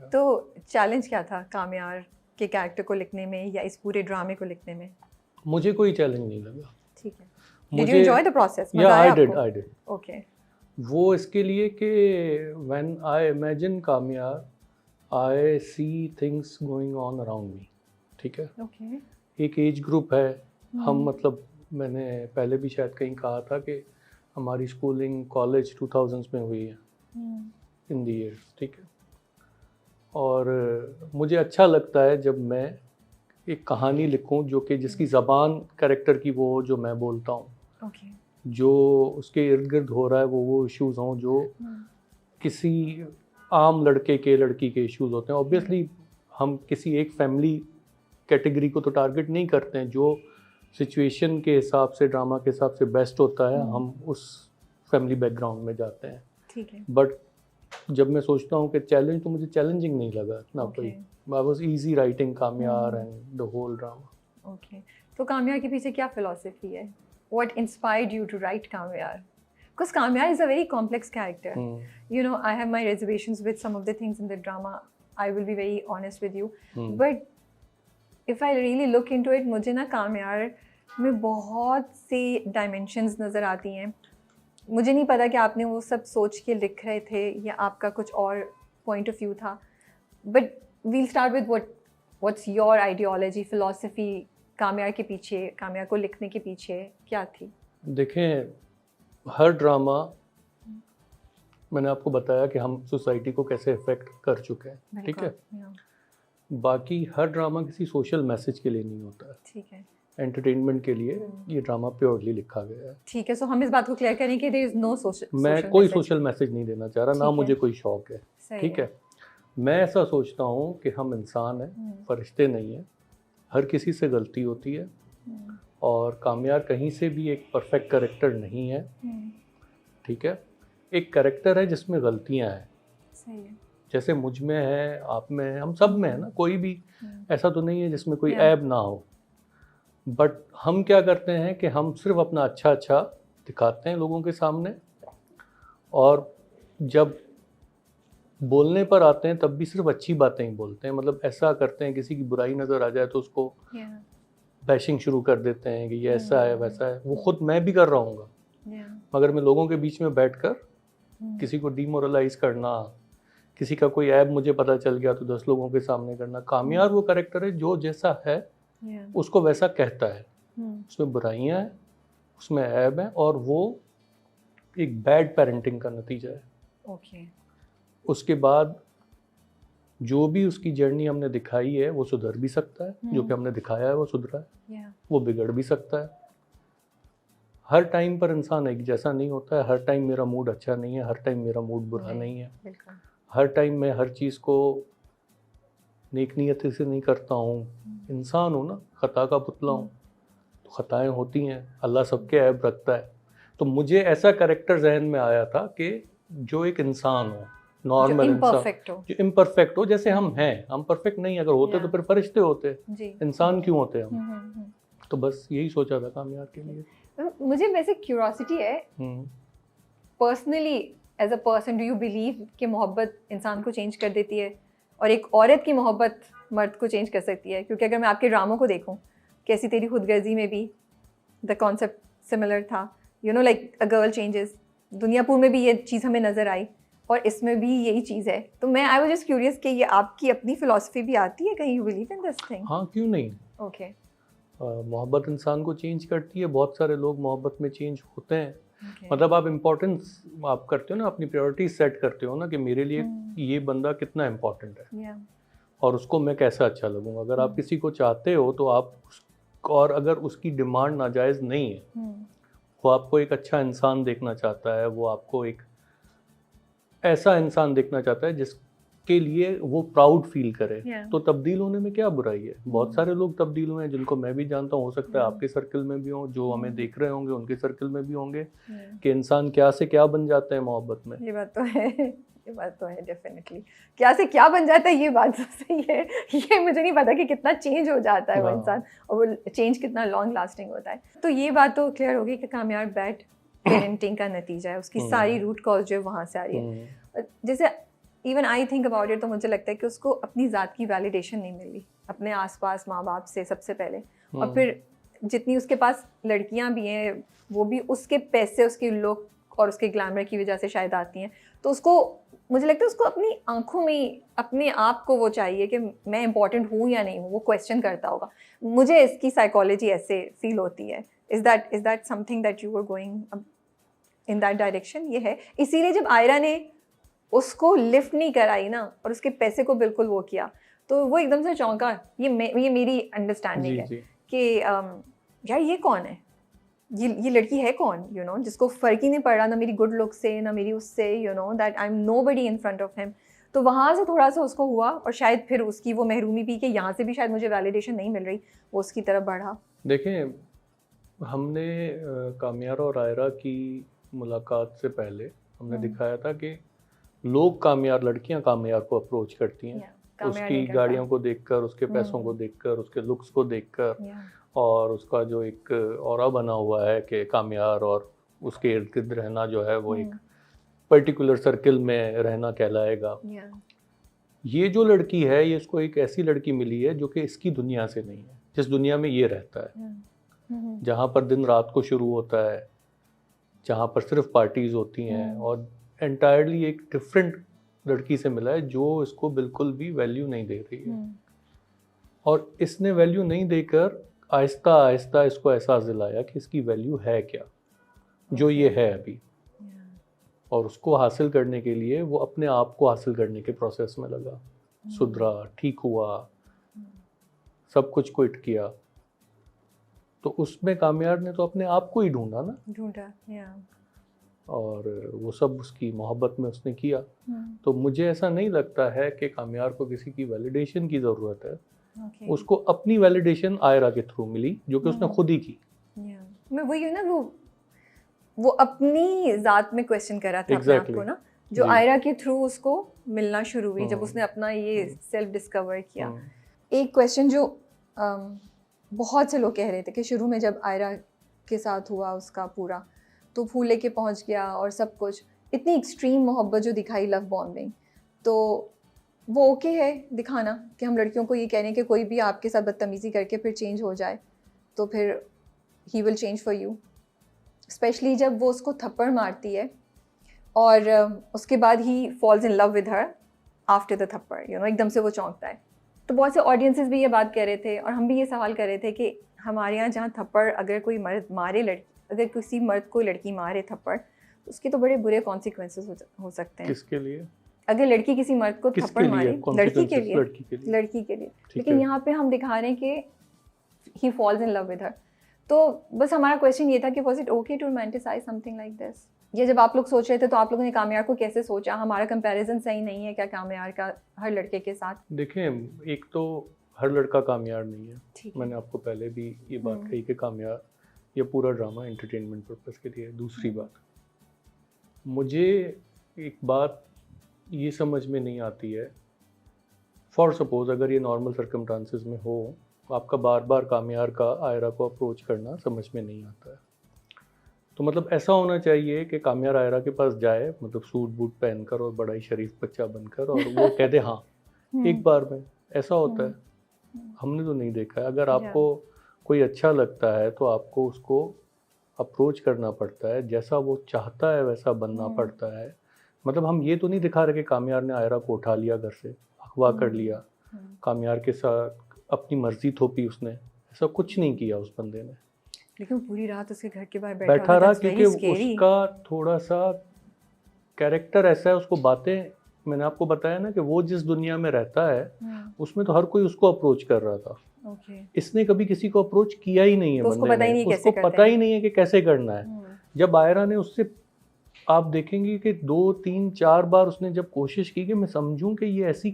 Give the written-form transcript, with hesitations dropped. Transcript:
तो चैलेंज क्या था कामयार के कैरेक्टर को लिखने में या इस पूरे ड्रामे को लिखने में? मुझे कोई चैलेंज नहीं लगा। ठीक है। Did you enjoy the process? या आई डिड। Okay. वो इसके लिए कि when I imagine Kamyar I see things going on around me. ठीक है। Okay. एक एज ग्रुप है, हम मतलब मैंने पहले भी शायद कहीं कहा था कि हमारी स्कूलिंग कॉलेज 2000s में हुई है इन दी ईयर्स। ठीक है। और मुझे अच्छा लगता है जब मैं एक कहानी लिखूं जो कि जिसकी ज़बान कैरेक्टर की वो हो जो मैं बोलता हूँ। Okay. जो उसके इर्द गिर्द हो रहा है वो इश्यूज हों जो किसी आम लड़के के लड़की के इश्यूज होते हैं। ऑब्वियसली हम किसी एक फैमिली कैटेगरी को तो टारगेट नहीं करते हैं, जो सिचुएशन के हिसाब से ड्रामा के हिसाब से बेस्ट होता है हम उस फैमिली बैकग्राउंड में जाते हैं। ठीक है। बट जब मैं सोचता हूँ कि चैलेंज, तो मुझे चैलेंजिंग नहीं लगा इतना कोई। I was easy writing Kamyar and the whole drama. Okay. तो कामयार के पीछे क्या फिलॉसफी है? What inspired you to write Kamyar? Because Kamyar is a very complex character. You know, I have my reservations with some of the things in the drama. I will be very honest with you. But if I really look into it, मुझे ना कामयार में बहुत सी dimensions नज़र आती हैं। मुझे नहीं पता कि आपने वो सब सोच के लिख रहे थे या आपका कुछ और point of view था। But we'll start with what's your ideology, philosophy कामयार के पीछे, कामयार को लिखने के पीछे क्या थी? देखें, हर ड्रामा मैंने आपको बताया कि हम सोसाइटी को कैसे इफेक्ट कर चुके हैं। ठीक है। बाकी हर ड्रामा किसी सोशल मैसेज के लिए नहीं होता है। ठीक है। एंटरटेनमेंट के लिए ये ड्रामा प्योरली लिखा गया है। ठीक है। सो हम इस बात को क्लियर करें कि देयर इज नो सोशल, मैं कोई सोशल मैसेज नहीं देना चाह रहा, ना मुझे कोई शौक है। ठीक है। मैं ऐसा सोचता हूँ कि हम इंसान हैं, फरिश्ते नहीं हैं। हर किसी से गलती होती है और कामयार कहीं से भी एक परफेक्ट कैरेक्टर नहीं है। ठीक है। एक कैरेक्टर है जिसमें गलतियां हैं। सही है। जैसे मुझ में है, आप में है, हम सब में है ना। कोई भी ऐसा तो नहीं है जिसमें कोई ऐब ना हो। बट हम क्या करते हैं कि हम सिर्फ अपना अच्छा दिखाते हैं लोगों के सामने, और जब बोलने पर आते हैं तब भी सिर्फ अच्छी बातें ही बोलते हैं। मतलब ऐसा करते हैं, किसी की बुराई नज़र आ जाए तो उसको बैशिंग शुरू कर देते हैं कि ये ऐसा है वैसा है। वो खुद मैं भी कर रहा हूँ, मगर मैं लोगों के बीच में बैठकर किसी को डिमोरलाइज करना, किसी का कोई ऐब मुझे पता चल गया तो 10 लोगों के सामने करना। कामयार वो कैरेक्टर है जो जैसा है उसको वैसा कहता है। उसमें बुराइयाँ हैं, उसमें ऐब है, और वो एक बैड पेरेंटिंग का नतीजा है। ओके। उसके बाद जो भी उसकी जर्नी हमने दिखाई है वो सुधर भी सकता है, जो कि हमने दिखाया है वो सुधरा है। वो बिगड़ भी सकता है। हर टाइम पर इंसान एक जैसा नहीं होता है। हर टाइम मेरा मूड अच्छा नहीं है, हर टाइम मेरा मूड बुरा नहीं है। हर टाइम मैं हर चीज़ को नेक नियत से नहीं करता हूँ। इंसान हूँ ना, खता का पुतला हूँ, तो खताएं होती हैं। अल्लाह सबके ऐब रखता है। तो मुझे ऐसा कैरेक्टर जहन में आया था कि जो एक इंसान हो, नॉर्मल इंसान, जो इम्परफेक्ट हो, जैसे हम हैं। हम परफेक्ट नहीं, अगर होते तो फिर फरिश्ते होते, इंसान क्यों होते हम। तो बस यही सोचा था कामयार के लिए। मुझे वैसे क्यूरियोसिटी है, personally as a person, do you believe कि मोहब्बत इंसान को चेंज कर देती है और एक औरत की मोहब्बत मर्द को चेंज कर सकती है? क्योंकि अगर मैं आपके ड्रामों को देखूं, कैसी तेरी खुदगर्जी में भी द कॉन्सेप्ट सिमिलर था। You know, like a girl changes. Duniyapur में भी ये चीज़ हमें नज़र आई और इसमें भी यही चीज़ है। तो मैं आई वाज जस्ट क्यूरियस कि ये आपकी अपनी फिलॉसफी भी आती है कहीं? You believe in this thing? हाँ, क्यों नहीं। ओके। मोहब्बत इंसान को चेंज करती है। बहुत सारे लोग मोहब्बत में चेंज होते हैं। मतलब आप इम्पोर्टेंस आप करते हो ना, अपनी प्रायोरिटी सेट करते हो ना कि मेरे लिए ये बंदा कितना इम्पोर्टेंट है और उसको मैं कैसा अच्छा लगूंगा। अगर आप किसी को चाहते हो तो आप और अगर उसकी डिमांड नाजायज़ नहीं है, वो आपको एक अच्छा इंसान देखना चाहता है, वो आपको एक ऐसा इंसान देखना चाहता है जिसके लिए वो प्राउड फील करे, तो तब्दील होने में क्या बुराई है। बहुत सारे लोग तब्दील हुए हैं जिनको मैं भी जानता हूँ। हो सकता है आपके सर्कल में भी हो, जो हमें देख रहे होंगे उनके सर्कल में भी होंगे कि इंसान क्या से क्या बन जाते हैं मोहब्बत में। ये बात तो है, ये बात तो है डेफिनेटली। क्या से क्या बन जाता है, ये बात तो सही है। ये मुझे नहीं पता कि कितना चेंज हो जाता है वो इंसान, और वो चेंज कितना लॉन्ग लास्टिंग होता है। तो ये बात तो क्लियर होगी कि कामयार बैड पेरेंटिंग का नतीजा है। उसकी सारी रूट कॉज जो है वहाँ से आ रही है। जैसे even I think about it, तो मुझे लगता है कि उसको अपनी ज़ात की वैलिडेशन नहीं मिली अपने आसपास माँ बाप से सबसे पहले, और फिर जितनी उसके पास लड़कियां भी हैं वो भी उसके पैसे, उसकी लुक और उसके ग्लैमर की वजह से शायद आती हैं। तो उसको, मुझे लगता है उसको अपनी आंखों में अपने आप को वो चाहिए कि मैं इंपॉर्टेंट हूँ या नहीं हूँ, वो क्वेश्चन करता होगा। मुझे इसकी साइकोलॉजी ऐसे फील होती है। Is that something that you are going in that direction? ये है, इसीलिए जब आयरा ने उसको लिफ्ट नहीं कराई ना और उसके पैसे को बिल्कुल वो किया, तो वो एकदम से चौंका। ये मेरी अंडरस्टैंडिंग है कि यार ये कौन है, ये लड़की है कौन, यू नो, जिसको फ़र्क ही नहीं पड़ रहा ना मेरी गुड लुक से ना मेरी उससे, you know, that I am nobody in front of him. तो वहाँ से थोड़ा सा उसको हुआ, और शायद फिर उसकी वो महरूमी भी कि यहाँ से भी शायद मुझे वैलिडेशन नहीं मिल रही, वो उसकी तरफ बढ़ा। देखें, हमने काम्यार और आयरा की मुलाकात से पहले हमने दिखाया था कि लोग काम्यार, लड़कियां काम्यार को अप्रोच करती हैं उसकी गाड़ियों को देखकर, उसके पैसों को देखकर, उसके लुक्स को देखकर, और उसका जो एक ऑरा बना हुआ है कि काम्यार और उसके इर्द गिर्द रहना जो है वो एक पर्टिकुलर सर्किल में रहना कहलाएगा। ये जो लड़की है, ये इसको एक ऐसी लड़की मिली है जो कि इसकी दुनिया से नहीं है, जिस दुनिया में ये रहता है, जहाँ पर दिन रात को शुरू होता है, जहाँ पर सिर्फ पार्टीज होती हैं, और एंटायरली एक डिफरेंट लड़की से मिला है जो इसको बिल्कुल भी वैल्यू नहीं दे रही है। और इसने वैल्यू नहीं देकर आहिस्ता आहिस्ता इसको एहसास दिलाया कि इसकी वैल्यू है क्या, जो ये है अभी। और उसको हासिल करने के लिए वो अपने आप को हासिल करने के प्रोसेस में लगा, सुधरा, ठीक हुआ, सब कुछ क्विट किया। तो उसमें काम्यार ने तो अपने आप को ही ढूंढा ना, और वो सब उसकी मोहब्बत में उसने किया। तो मुझे ऐसा नहीं लगता है कि काम्यार को किसी की वैलिडेशन की ज़रूरत है। उसको अपनी वैलिडेशन आयरा के थ्रू मिली, जो कि उसने खुद ही की। मैं वही हूँ ना, वो अपनी ज़ात में क्वेश्चन कर रहा था अपने आप को ना, जो आयरा के थ्रू उसको मिलना शुरू हुई जब उसने अपना ये सेल्फ डिस्कवर किया। एक क्वेश्चन जो बहुत से लोग कह रहे थे कि शुरू में जब आयरा के साथ हुआ उसका पूरा, तो फूल लेके पहुंच गया और सब कुछ, इतनी एक्सट्रीम मोहब्बत जो दिखाई, लव बॉम्बिंग, तो वो ओके है दिखाना कि हम लड़कियों को ये कह रहे हैं कि कोई भी आपके साथ बदतमीज़ी करके फिर चेंज हो जाए तो फिर he will change for you. Specially जब वो उसको थप्पड़ मारती है और उसके बाद he falls in love with her after the थप्पड़, यू नो, एकदम से वो चौंकता है। तो बहुत से ऑडियंसेस भी ये बात कह रहे थे और हम भी ये सवाल कर रहे थे कि हमारे यहाँ जहाँ थप्पड़ अगर कोई मर्द मारे, अगर किसी मर्द को लड़की मारे थप्पड़, तो उसके तो बड़े बुरे कॉन्सिक्वेंसेस हो सकते हैं। किसके लिए? अगर लड़की किसी मर्द को थप्पड़ मारे, लड़की के लिए। लेकिन यहाँ पे हम दिखा रहे हैं कि he falls in love with her. तो बस हमारा क्वेश्चन ये था कि was it okay to romanticise something like this? ये जब आप लोग सोच रहे थे तो आप लोगों ने काम्यार को कैसे सोचा? हमारा कंपैरिजन सही नहीं है क्या काम्यार का हर लड़के के साथ? देखें, एक तो हर लड़का काम्यार नहीं है। मैंने आपको पहले भी ये बात कही कि काम्यार, ये पूरा ड्रामा एंटरटेनमेंट पर्पस के लिए है। दूसरी बात, मुझे एक बात ये समझ में नहीं आती है, फॉर सपोज अगर ये नॉर्मल सर्कमस्टांसेस में हो, आपका बार बार काम्यार का आयरा को अप्रोच करना समझ में नहीं आता है। तो मतलब ऐसा होना चाहिए कि काम्यार आयरा के पास जाए, मतलब सूट बूट पहनकर और बड़ा ही शरीफ बच्चा बनकर, और वो कह दे हाँ एक बार में। ऐसा होता है? हमने तो नहीं देखा है। अगर आपको कोई अच्छा लगता है तो आपको उसको अप्रोच करना पड़ता है, जैसा वो चाहता है वैसा बनना पड़ता है। मतलब हम ये तो नहीं दिखा रहे कि काम्यार ने आयरा को उठा लिया, घर से अगवा कर लिया, काम्यार के साथ अपनी मर्जी थोपी उसने, ऐसा कुछ नहीं किया उस बंदे ने। लेकिन पूरी रात उसके घर के बाहर बैठा रहा क्योंकि उसका थोड़ा सा कैरेक्टर ऐसा है, उसको बातें, मैंने आपको बताया ना कि वो जिस दुनिया में रहता है उसमें तो हर कोई उसको अप्रोच कर रहा था। इसने कभी किसी को अप्रोच किया ही नहीं है, उसको पता ही नहीं उसको पता ही नहीं है कि कैसे करना है। जब आयरा ने उससे, आप देखेंगे कि 2 3 4 बार उसने जब कोशिश की कि मैं समझूं कि ये ऐसी